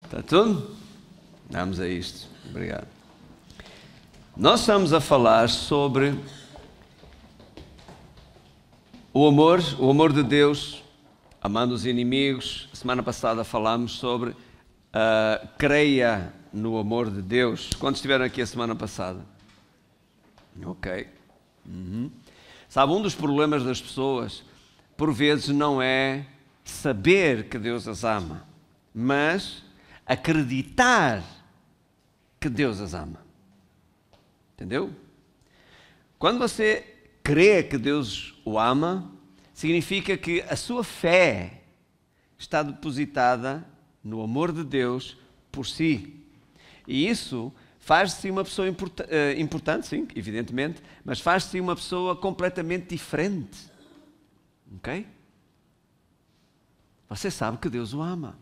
Está tudo? Vamos a isto. Obrigado. Nós estamos a falar sobre o amor de Deus, amando os inimigos. Semana passada falámos sobre creia no amor de Deus. Quantos estiveram aqui a semana passada? Ok. Sabe, um dos problemas das pessoas, por vezes, não é saber que Deus as ama, mas acreditar que Deus as ama. Entendeu? Quando você crê que Deus o ama, significa que a sua fé está depositada no amor de Deus por si. E isso faz-se uma pessoa importante, sim, evidentemente, mas faz-se uma pessoa completamente diferente. Ok? Você sabe que Deus o ama.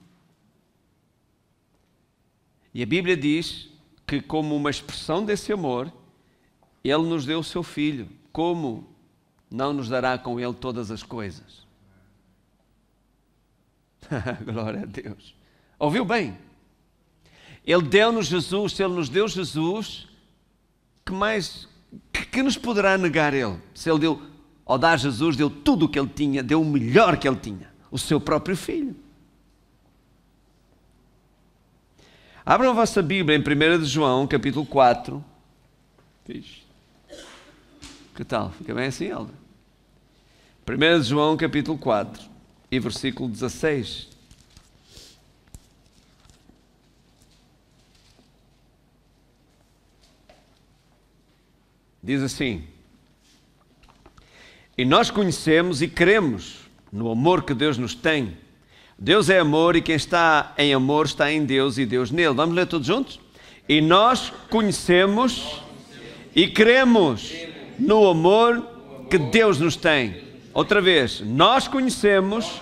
E a Bíblia diz que, como uma expressão desse amor, Ele nos deu o seu Filho. Como não nos dará com Ele todas as coisas? Glória a Deus. Ouviu bem? Ele deu-nos Jesus. Se Ele nos deu Jesus, que nos poderá negar Ele? Se Ele deu, ao dar Jesus, deu tudo o que Ele tinha, deu o melhor que Ele tinha, o seu próprio Filho. Abram a vossa Bíblia em 1 de João, capítulo 4. Fixe. Que tal? Fica bem assim, Helder? 1 de João, capítulo 4 e versículo 16. Diz assim: E nós conhecemos e cremos no amor que Deus nos tem. Deus é amor e quem está em amor está em Deus e Deus nele. Vamos ler todos juntos? E nós conhecemos e cremos no amor que Deus nos tem. Outra vez, nós conhecemos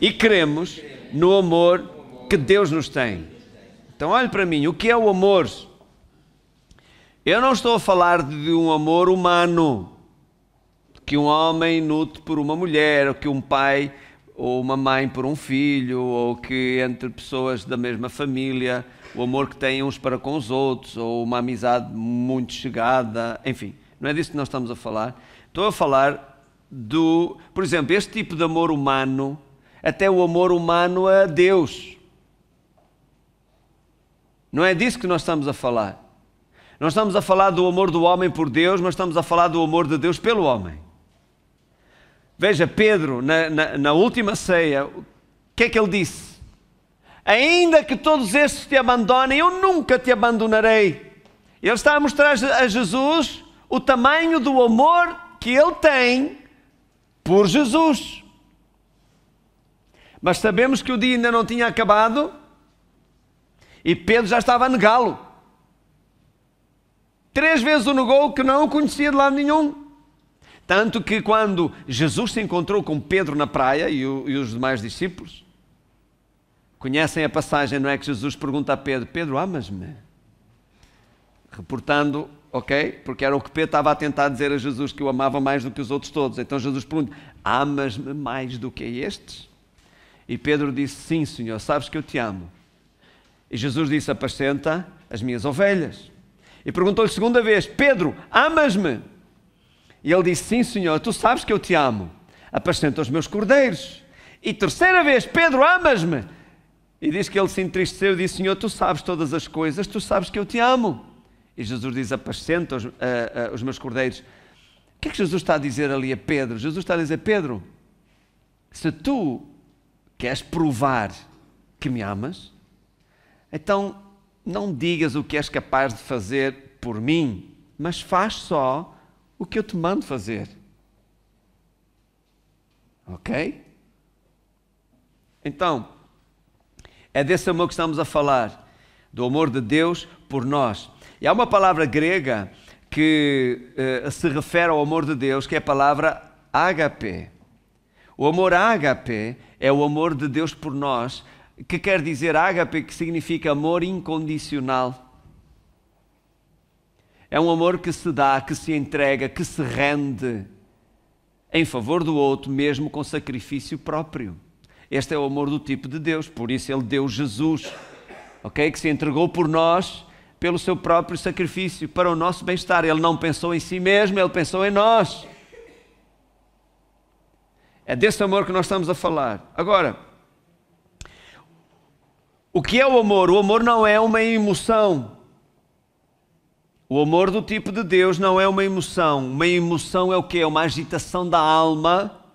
e cremos no amor que Deus nos tem. Então olhe para mim, o que é o amor? Eu não estou a falar de um amor humano, que um homem nutre por uma mulher, ou que um pai ou uma mãe por um filho, ou que entre pessoas da mesma família, o amor que têm uns para com os outros, ou uma amizade muito chegada, enfim, não é disso que nós estamos a falar. Estou a falar por exemplo, este tipo de amor humano, até o amor humano a Deus. Não é disso que nós estamos a falar. Não estamos a falar do amor do homem por Deus, mas estamos a falar do amor de Deus pelo homem. Veja, Pedro, na última ceia, o que é que ele disse? Ainda que todos estes te abandonem, eu nunca te abandonarei. Ele está a mostrar a Jesus o tamanho do amor que ele tem por Jesus. Mas sabemos que o dia ainda não tinha acabado e Pedro já estava a negá-lo. 3 vezes o negou, que não o conhecia de lado nenhum. Tanto que quando Jesus se encontrou com Pedro na praia e os demais discípulos, conhecem a passagem, não é, que Jesus pergunta a Pedro: Pedro, amas-me? Reportando, ok? Porque era o que Pedro estava a tentar dizer a Jesus, que o amava mais do que os outros todos. Então Jesus pergunta: amas-me mais do que estes? E Pedro disse: sim, Senhor, sabes que eu te amo. E Jesus disse: apacenta as minhas ovelhas. E perguntou-lhe segunda vez: Pedro, amas-me? E ele disse: sim, Senhor, tu sabes que eu te amo, apacenta os meus cordeiros. E terceira vez: Pedro, amas-me? E diz que ele se entristeceu e disse: Senhor, tu sabes todas as coisas, tu sabes que eu te amo. E Jesus diz: apacenta os meus cordeiros. O que é que Jesus está a dizer ali a Pedro? Jesus está a dizer: Pedro, se tu queres provar que me amas, então não digas o que és capaz de fazer por mim, mas faz só o que eu te mando fazer. Ok? Então, é desse amor que estamos a falar, do amor de Deus por nós. E há uma palavra grega que se refere ao amor de Deus, que é a palavra ágape. O amor ágape é o amor de Deus por nós, que quer dizer ágape, que significa amor incondicional. É um amor que se dá, que se entrega, que se rende em favor do outro, mesmo com sacrifício próprio. Este é o amor do tipo de Deus, por isso Ele deu Jesus. ok? Que se entregou por nós, pelo seu próprio sacrifício, para o nosso bem-estar. Ele não pensou em si mesmo, Ele pensou em nós. É desse amor que nós estamos a falar. Agora, o que é o amor? O amor não é uma emoção. O amor do tipo de Deus não é uma emoção. Uma emoção é o quê? É uma agitação da alma,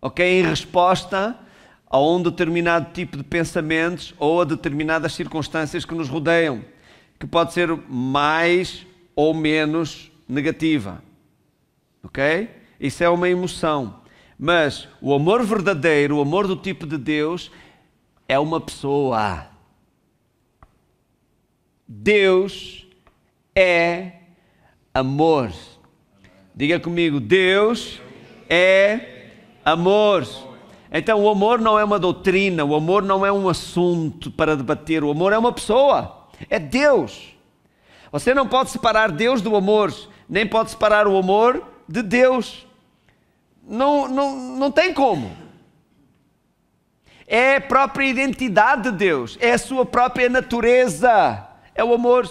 ok? Em resposta a um determinado tipo de pensamentos ou a determinadas circunstâncias que nos rodeiam, que pode ser mais ou menos negativa, ok? Isso é uma emoção. Mas o amor verdadeiro, o amor do tipo de Deus, é uma pessoa. Deus é amor. Diga comigo, Deus é amor. Então o amor não é uma doutrina, o amor não é um assunto para debater, o amor é uma pessoa, é Deus. Você não pode separar Deus do amor, nem pode separar o amor de Deus. Não tem como. É a própria identidade de Deus, é a sua própria natureza, é o amor.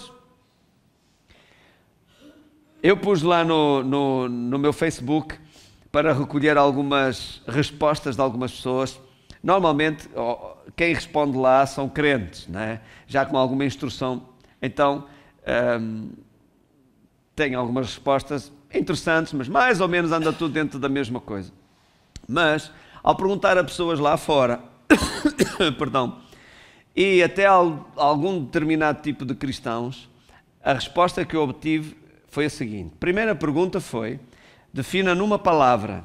Eu pus lá no meu Facebook para recolher algumas respostas de algumas pessoas. Normalmente, quem responde lá são crentes, não é? Já com alguma instrução. Então, tem algumas respostas interessantes, mas mais ou menos anda tudo dentro da mesma coisa. Mas, ao perguntar a pessoas lá fora, perdão, e até algum determinado tipo de cristãos, a resposta que eu obtive foi a seguinte. A primeira pergunta foi: defina numa palavra,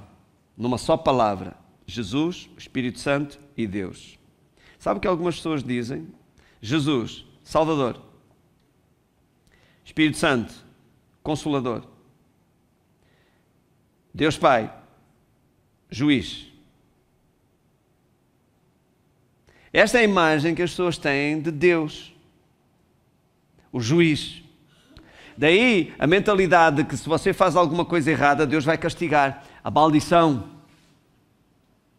numa só palavra, Jesus, o Espírito Santo e Deus. Sabe o que algumas pessoas dizem? Jesus, Salvador. Espírito Santo, Consolador. Deus Pai, Juiz. Esta é a imagem que as pessoas têm de Deus, o Juiz. Daí a mentalidade de que se você faz alguma coisa errada, Deus vai castigar. A maldição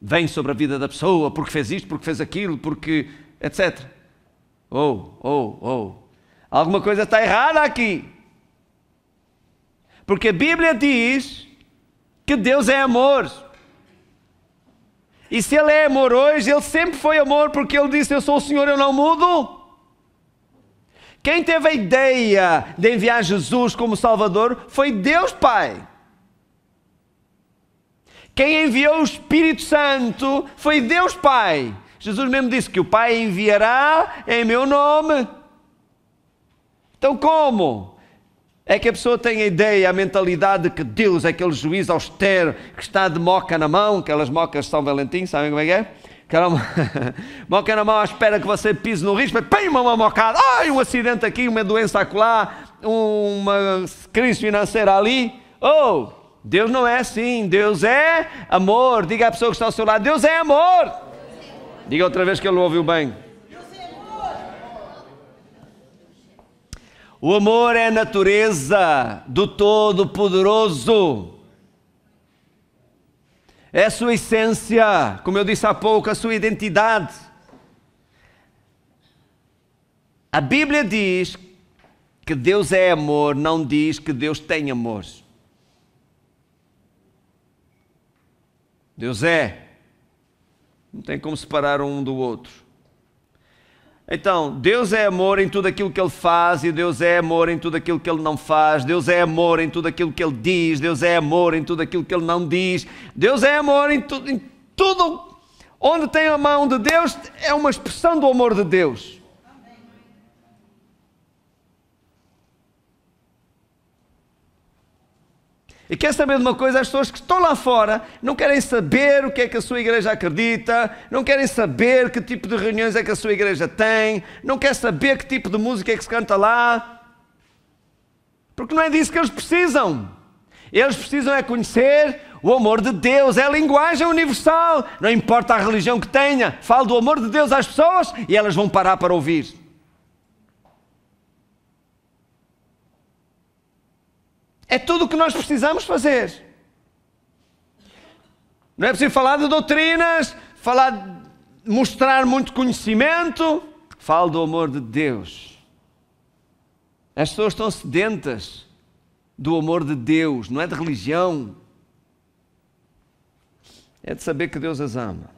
vem sobre a vida da pessoa porque fez isto, porque fez aquilo, porque etc. Alguma coisa está errada aqui. Porque a Bíblia diz que Deus é amor. E se Ele é amor hoje, Ele sempre foi amor, porque Ele disse: eu sou o Senhor, eu não mudo. Quem teve a ideia de enviar Jesus como Salvador foi Deus Pai. Quem enviou o Espírito Santo foi Deus Pai. Jesus mesmo disse que o Pai enviará em meu nome. Então como é que a pessoa tem a ideia, a mentalidade de que Deus é aquele juiz austero que está de moca na mão, aquelas mocas de São Valentim, sabem como é que é? Moca na mão à espera que você pise no risco, pima uma mocada, ai, um acidente aqui, uma doença acolá, uma crise financeira ali. Deus não é assim, Deus é amor. Diga à pessoa que está ao seu lado: Deus é amor. Diga outra vez que ele não ouviu bem. O amor é a natureza do Todo-Poderoso. É a sua essência, como eu disse há pouco, a sua identidade. A Bíblia diz que Deus é amor, não diz que Deus tem amor. Deus é. Não tem como separar um do outro. Então, Deus é amor em tudo aquilo que Ele faz, e Deus é amor em tudo aquilo que Ele não faz. Deus é amor em tudo aquilo que Ele diz. Deus é amor em tudo aquilo que Ele não diz. Deus é amor em tudo. Onde tem a mão de Deus, é uma expressão do amor de Deus. E quer saber de uma coisa? As pessoas que estão lá fora não querem saber o que é que a sua igreja acredita, não querem saber que tipo de reuniões é que a sua igreja tem, não querem saber que tipo de música é que se canta lá, porque não é disso que eles precisam. Eles precisam é conhecer o amor de Deus, é a linguagem universal, não importa a religião que tenha, fala do amor de Deus às pessoas e elas vão parar para ouvir. É tudo o que nós precisamos fazer. Não é preciso falar de doutrinas, mostrar muito conhecimento. Falo do amor de Deus. As pessoas estão sedentas do amor de Deus, não é de religião. É de saber que Deus as ama.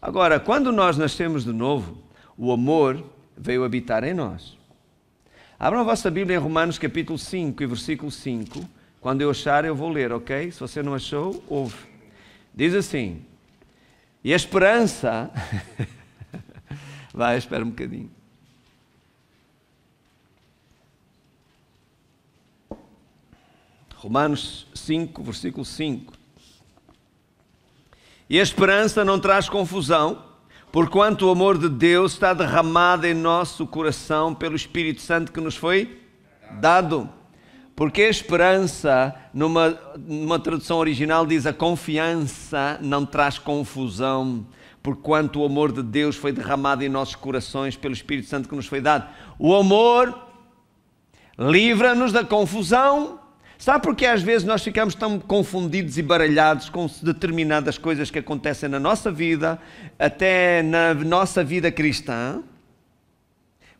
Agora, quando nós nascemos de novo, o amor veio habitar em nós. Abram a vossa Bíblia em Romanos capítulo 5 e versículo 5. Quando eu achar, eu vou ler, ok? Se você não achou, ouve. Diz assim: e a esperança... Vai, espera um bocadinho. Romanos 5, versículo 5. E a esperança não traz confusão, porquanto o amor de Deus está derramado em nosso coração pelo Espírito Santo que nos foi dado. Porque a esperança, numa tradução original, diz a confiança não traz confusão, porquanto o amor de Deus foi derramado em nossos corações pelo Espírito Santo que nos foi dado. O amor livra-nos da confusão. Sabe porque às vezes nós ficamos tão confundidos e baralhados com determinadas coisas que acontecem na nossa vida, até na nossa vida cristã?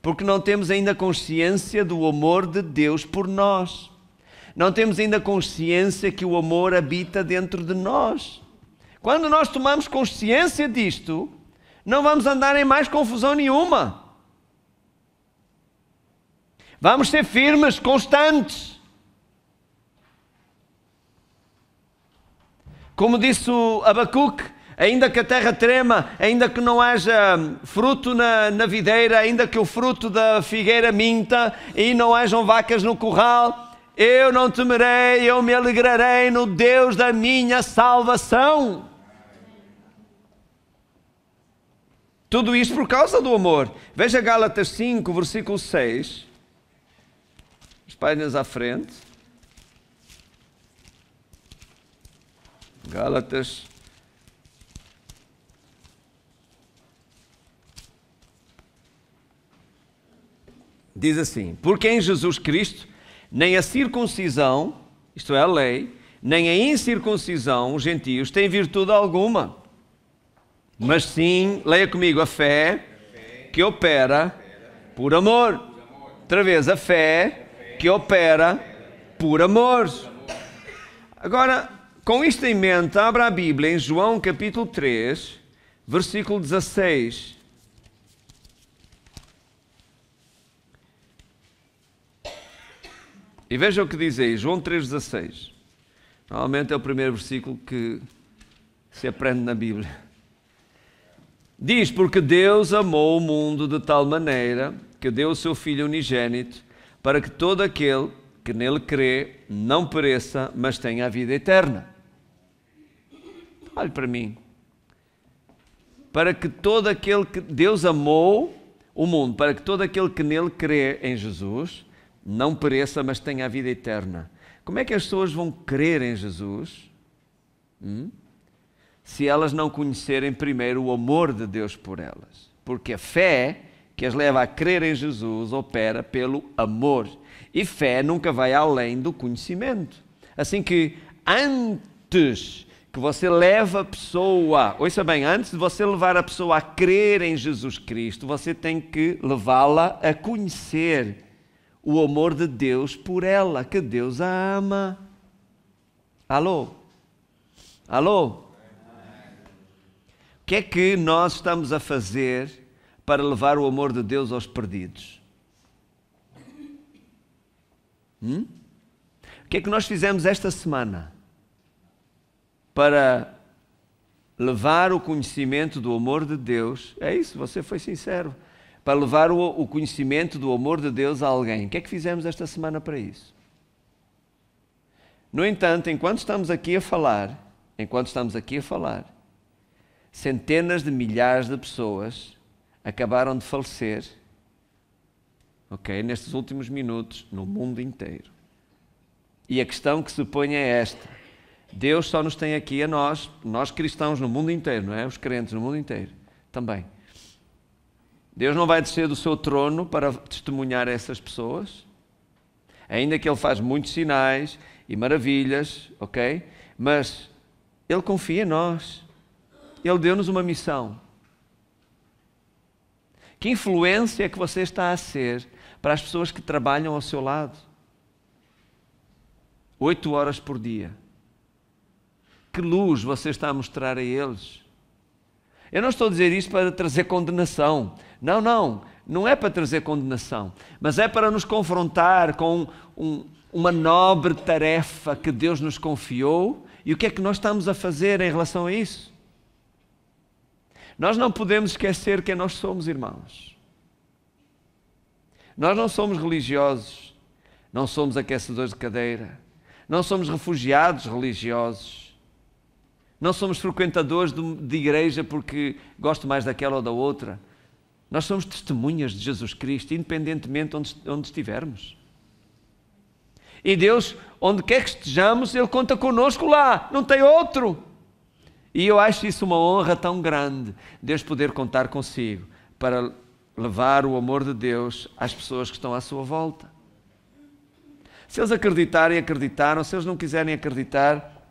Porque não temos ainda consciência do amor de Deus por nós. Não temos ainda consciência que o amor habita dentro de nós. Quando nós tomamos consciência disto, não vamos andar em mais confusão nenhuma. Vamos ser firmes, constantes. Como disse o Abacuque, ainda que a terra trema, ainda que não haja fruto na videira, ainda que o fruto da figueira minta e não hajam vacas no curral, eu não temerei, eu me alegrarei no Deus da minha salvação. Tudo isto por causa do amor. Veja Gálatas 5, versículo 6. As páginas à frente. Gálatas. Diz assim: porque em Jesus Cristo, nem a circuncisão, isto é a lei, nem a incircuncisão, os gentios, têm virtude alguma. Mas sim, leia comigo, a fé que opera por amor. Outra vez, a fé que opera por amor. Agora, com isto em mente, abra a Bíblia em João capítulo 3, versículo 16. E veja o que diz aí, João 3,16. Normalmente é o primeiro versículo que se aprende na Bíblia. Diz, porque Deus amou o mundo de tal maneira que deu o seu Filho unigênito, para que todo aquele que nele crê não pereça, mas tenha a vida eterna. Olhe para mim. Para que todo aquele que Deus amou o mundo, para que todo aquele que nele crê em Jesus não pereça, mas tenha a vida eterna. Como é que as pessoas vão crer em Jesus? Se elas não conhecerem primeiro o amor de Deus por elas. Porque a fé que as leva a crer em Jesus opera pelo amor. E fé nunca vai além do conhecimento. Assim que antes que você leve a pessoa, ouça bem, antes de você levar a pessoa a crer em Jesus Cristo, você tem que levá-la a conhecer o amor de Deus por ela, que Deus a ama. Alô? Alô? O que é que nós estamos a fazer para levar o amor de Deus aos perdidos? O que é que nós fizemos esta semana para levar o conhecimento do amor de Deus? É isso, você foi sincero. Para levar o conhecimento do amor de Deus a alguém. O que é que fizemos esta semana para isso? No entanto, enquanto estamos aqui a falar, centenas de milhares de pessoas acabaram de falecer, nestes últimos minutos, no mundo inteiro. E a questão que se põe é esta: Deus só nos tem aqui a nós cristãos no mundo inteiro, não é? Os crentes no mundo inteiro também. Deus não vai descer do seu trono para testemunhar a essas pessoas, ainda que Ele faz muitos sinais e maravilhas, mas Ele confia em nós. Ele deu-nos uma missão, Que influência é que você está a ser para as pessoas que trabalham ao seu lado? 8 horas por dia. Que luz você está a mostrar a eles? Eu não estou a dizer isto para trazer condenação. Não é para trazer condenação. Mas é para nos confrontar com uma nobre tarefa que Deus nos confiou e o que é que nós estamos a fazer em relação a isso. Nós não podemos esquecer quem nós somos, irmãos. Nós não somos religiosos, não somos aquecedores de cadeira, não somos refugiados religiosos, não somos frequentadores de igreja porque gosto mais daquela ou da outra. Nós somos testemunhas de Jesus Cristo, independentemente onde estivermos. E Deus, onde quer que estejamos, Ele conta connosco lá, não tem outro. E eu acho isso uma honra tão grande, Deus poder contar consigo para levar o amor de Deus às pessoas que estão à sua volta. Se eles acreditarem, acreditaram. Se eles não quiserem acreditar,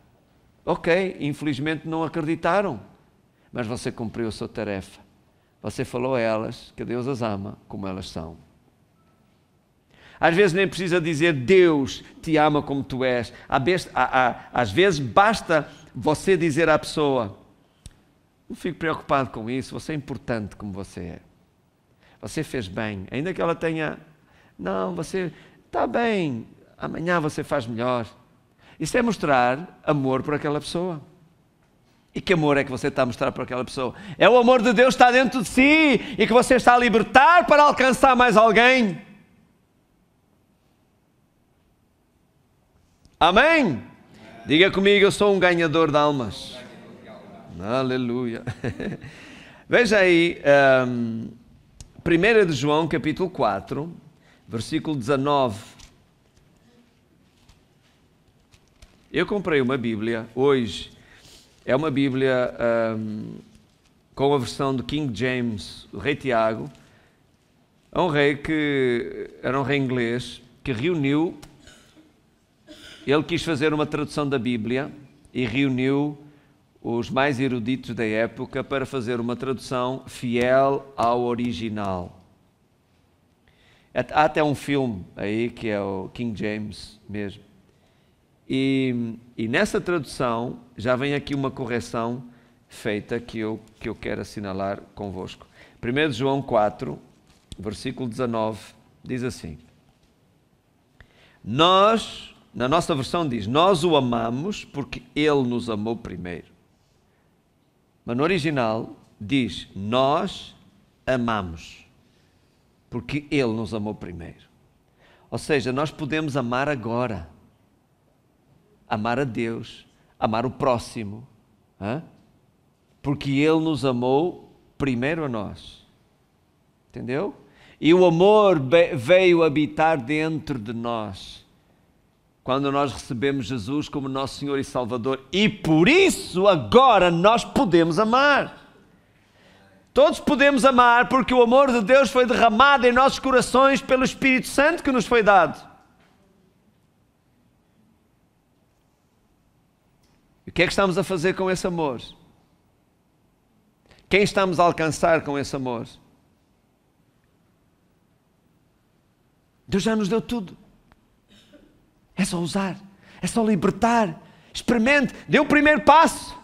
ok, infelizmente não acreditaram. Mas você cumpriu a sua tarefa. Você falou a elas que Deus as ama como elas são. Às vezes nem precisa dizer Deus te ama como tu és. Às vezes basta você dizer à pessoa: não fico preocupado com isso, você é importante como você é. Você fez bem, ainda que ela tenha... Não, você está bem, amanhã você faz melhor. Isso é mostrar amor por aquela pessoa. E que amor é que você está a mostrar por aquela pessoa? É o amor de Deus que está dentro de si e que você está a libertar para alcançar mais alguém. Amém? Diga comigo, eu sou um ganhador de almas. Aleluia. Veja aí, 1 de João, capítulo 4, versículo 19. Eu comprei uma Bíblia hoje. É uma Bíblia com a versão de King James, o rei Tiago. É um rei que era um rei inglês que reuniu... Ele quis fazer uma tradução da Bíblia e reuniu os mais eruditos da época para fazer uma tradução fiel ao original. Há até um filme aí que é o King James mesmo. E nessa tradução já vem aqui uma correção feita que eu quero assinalar convosco. 1 João 4, versículo 19, diz assim: na nossa versão diz, nós o amamos porque Ele nos amou primeiro. Mas no original diz, nós amamos porque Ele nos amou primeiro. Ou seja, nós podemos amar agora. Amar a Deus, amar o próximo. Porque Ele nos amou primeiro a nós. Entendeu? E o amor veio habitar dentro de nós quando nós recebemos Jesus como nosso Senhor e Salvador, e por isso agora nós podemos amar. Todos podemos amar porque o amor de Deus foi derramado em nossos corações pelo Espírito Santo que nos foi dado. E o que é que estamos a fazer com esse amor? Quem estamos a alcançar com esse amor? Deus já nos deu tudo. É só usar, é só libertar. Experimente, dê o primeiro passo.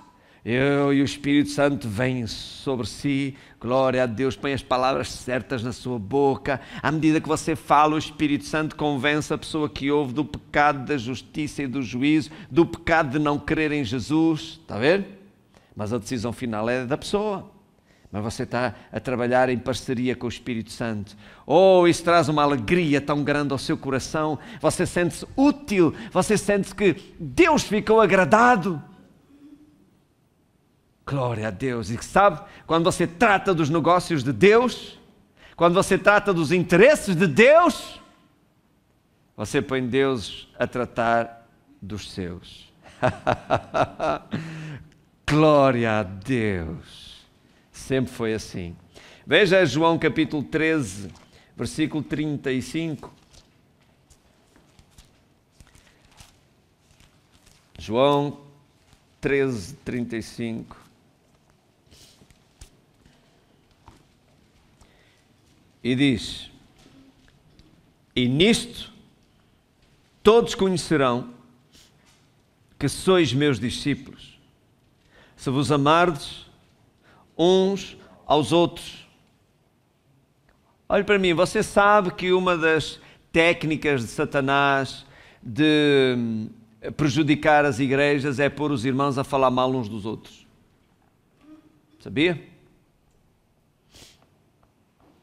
Eu e o Espírito Santo vêm sobre si. Glória a Deus, põe as palavras certas na sua boca. À medida que você fala, o Espírito Santo convence a pessoa que ouve do pecado, da justiça e do juízo, do pecado de não crer em Jesus. Está a ver? Mas a decisão final é da pessoa. Mas você está a trabalhar em parceria com o Espírito Santo. Oh, isso traz uma alegria tão grande ao seu coração. Você sente-se útil. Você sente que Deus ficou agradado. Glória a Deus. E sabe, quando você trata dos negócios de Deus, quando você trata dos interesses de Deus, você põe Deus a tratar dos seus. Glória a Deus. Sempre foi assim. Veja João capítulo 13, versículo 35. João 13, 35. E diz: e nisto todos conhecerão que sois meus discípulos, se vos amardes uns aos outros. Olhe para mim, você sabe que uma das técnicas de Satanás de prejudicar as igrejas é pôr os irmãos a falar mal uns dos outros. Sabia?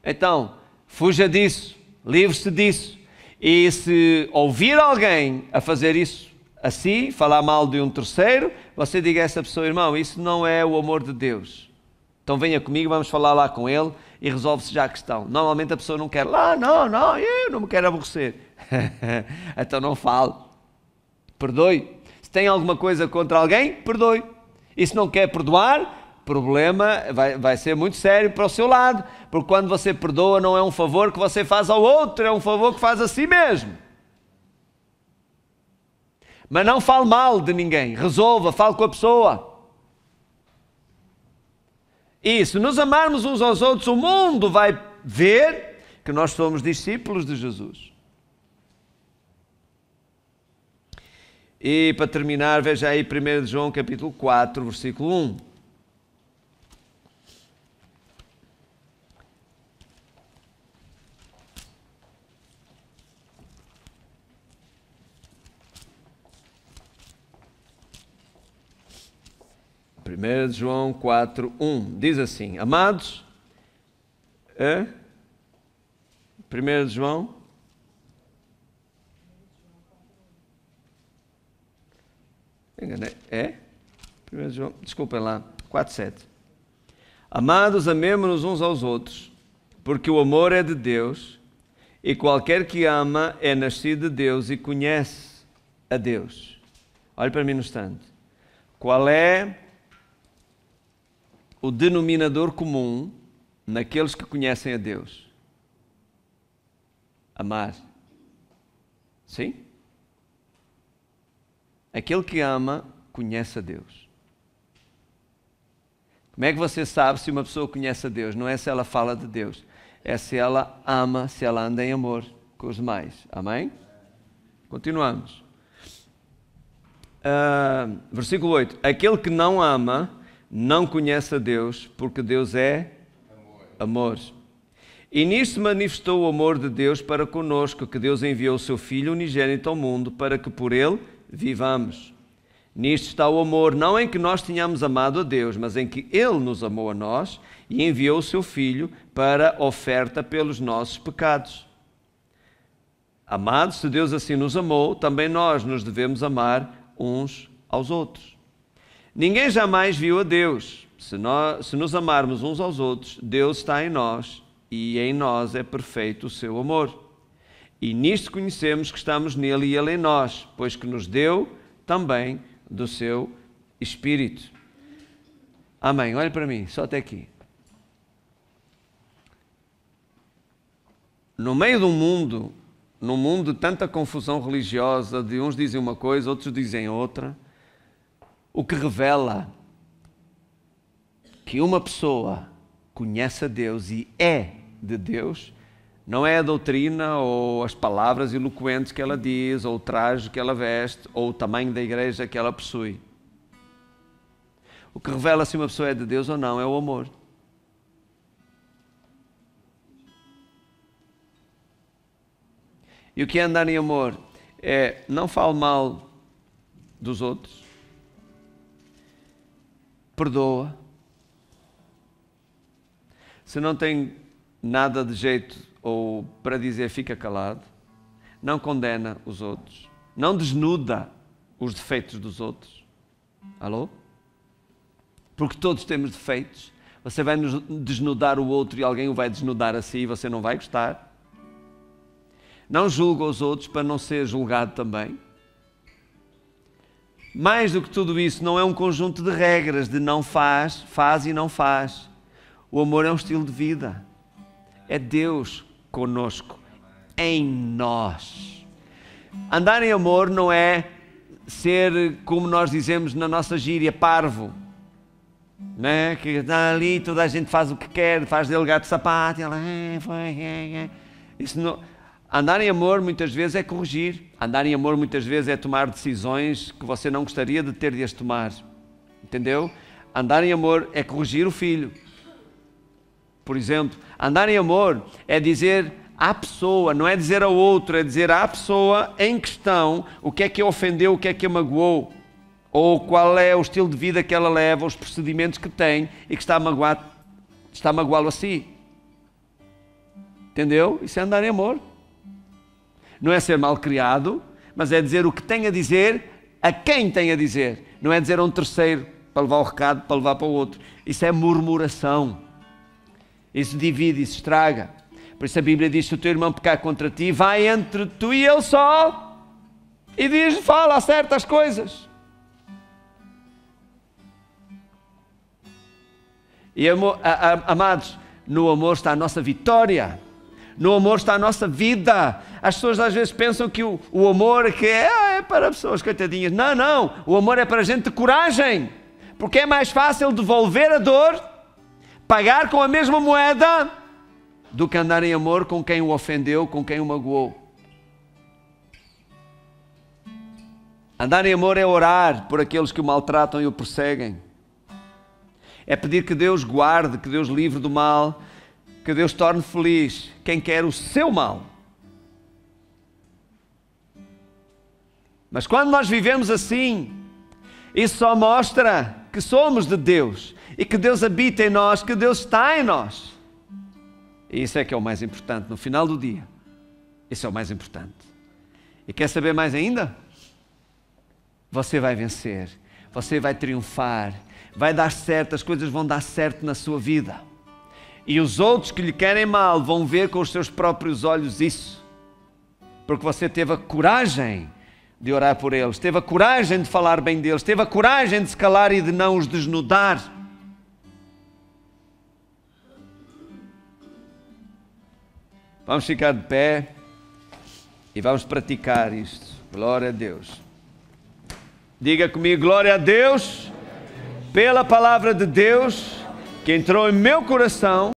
Então, fuja disso, livre-se disso. E se ouvir alguém a fazer isso a si, falar mal de um terceiro, você diga a essa pessoa: irmão, isso não é o amor de Deus. Então venha comigo, vamos falar lá com ele e resolve-se já a questão. Normalmente a pessoa não quer lá, não, eu não me quero aborrecer. Então não fale. Perdoe. Se tem alguma coisa contra alguém, perdoe. E se não quer perdoar, problema vai ser muito sério para o seu lado, porque quando você perdoa não é um favor que você faz ao outro, é um favor que faz a si mesmo. Mas não fale mal de ninguém, resolva, fale com a pessoa. E se nos amarmos uns aos outros, o mundo vai ver que nós somos discípulos de Jesus. E para terminar, veja aí 1 João capítulo 4, versículo 1. João 4, 1, diz assim: amados, 1 João, enganei, 1 João, desculpem lá, 4, 7. Amados, amemo-nos uns aos outros, porque o amor é de Deus, e qualquer que ama é nascido de Deus e conhece a Deus. Olhe para mim no instante. Qual é o denominador comum naqueles que conhecem a Deus? Amar. Sim? Aquele que ama conhece a Deus. Como é que você sabe se uma pessoa conhece a Deus? Não é se ela fala de Deus, é se ela ama, se ela anda em amor com os demais. Amém? Continuamos. Versículo 8. Aquele que não ama não conhece a Deus, porque Deus é amor. E nisto se manifestou o amor de Deus para conosco, que Deus enviou o seu Filho unigênito ao mundo, para que por ele vivamos. Nisto está o amor, não em que nós tenhamos amado a Deus, mas em que Ele nos amou a nós e enviou o seu Filho para oferta pelos nossos pecados. Amados, se Deus assim nos amou, também nós nos devemos amar uns aos outros. Ninguém jamais viu a Deus. Se nos amarmos uns aos outros, Deus está em nós e em nós é perfeito o seu amor. E nisto conhecemos que estamos nele e ele em nós, pois que nos deu também do seu Espírito. Amém. Olha para mim, só até aqui. No meio do mundo, num mundo de tanta confusão religiosa, de uns dizem uma coisa, outros dizem outra, o que revela que uma pessoa conhece a Deus e é de Deus, não é a doutrina ou as palavras eloquentes que ela diz, ou o traje que ela veste, ou o tamanho da igreja que ela possui. O que revela se uma pessoa é de Deus ou não é o amor. E o que é andar em amor? É não fale mal dos outros, perdoa. Se não tem nada de jeito ou para dizer, fica calado. Não condena os outros. Não desnuda os defeitos dos outros. Alô? Porque todos temos defeitos. Você vai desnudar o outro e alguém o vai desnudar a si e você não vai gostar. Não julga os outros para não ser julgado também. Mais do que tudo isso, não é um conjunto de regras de não faz, faz e não faz. O amor é um estilo de vida. É Deus conosco, em nós. Andar em amor não é ser, como nós dizemos na nossa gíria, parvo. Não é? Que está ali, toda a gente faz o que quer, faz dele gato de sapato, e ela... Isso não... Andar em amor muitas vezes é corrigir. Andar em amor muitas vezes é tomar decisões que você não gostaria de ter de as tomar. Entendeu? Andar em amor é corrigir o filho. Por exemplo, andar em amor é dizer à pessoa, não é dizer ao outro, é dizer à pessoa em questão o que é que a ofendeu, o que é que a magoou, ou qual é o estilo de vida que ela leva, os procedimentos que tem e que está a magoá-lo a si. Entendeu? Isso é andar em amor. Não é ser mal criado, mas é dizer o que tem a dizer a quem tem a dizer. Não é dizer a um terceiro para levar o recado, para levar para o outro. Isso é murmuração. Isso divide, isso estraga. Por isso a Bíblia diz: se o teu irmão pecar contra ti, vai entre tu e ele só e diz, fala, acerta as coisas. E amados, no amor está a nossa vitória. No amor está a nossa vida. As pessoas às vezes pensam que o amor é para pessoas coitadinhas. Não, não. O amor é para gente de coragem. Porque é mais fácil devolver a dor, pagar com a mesma moeda, do que andar em amor com quem o ofendeu, com quem o magoou. Andar em amor é orar por aqueles que o maltratam e o perseguem. É pedir que Deus guarde, que Deus livre do mal, que Deus torne feliz quem quer o seu mal. Mas quando nós vivemos assim, isso só mostra que somos de Deus e que Deus habita em nós, que Deus está em nós. E isso é que é o mais importante no final do dia. Isso é o mais importante. E quer saber mais ainda? Você vai vencer, você vai triunfar, vai dar certo, as coisas vão dar certo na sua vida. E os outros que lhe querem mal vão ver com os seus próprios olhos isso. Porque você teve a coragem de orar por eles, teve a coragem de falar bem deles, teve a coragem de se calar e de não os desnudar. Vamos ficar de pé e vamos praticar isto. Glória a Deus. Diga comigo, glória a Deus, pela palavra de Deus que entrou em meu coração.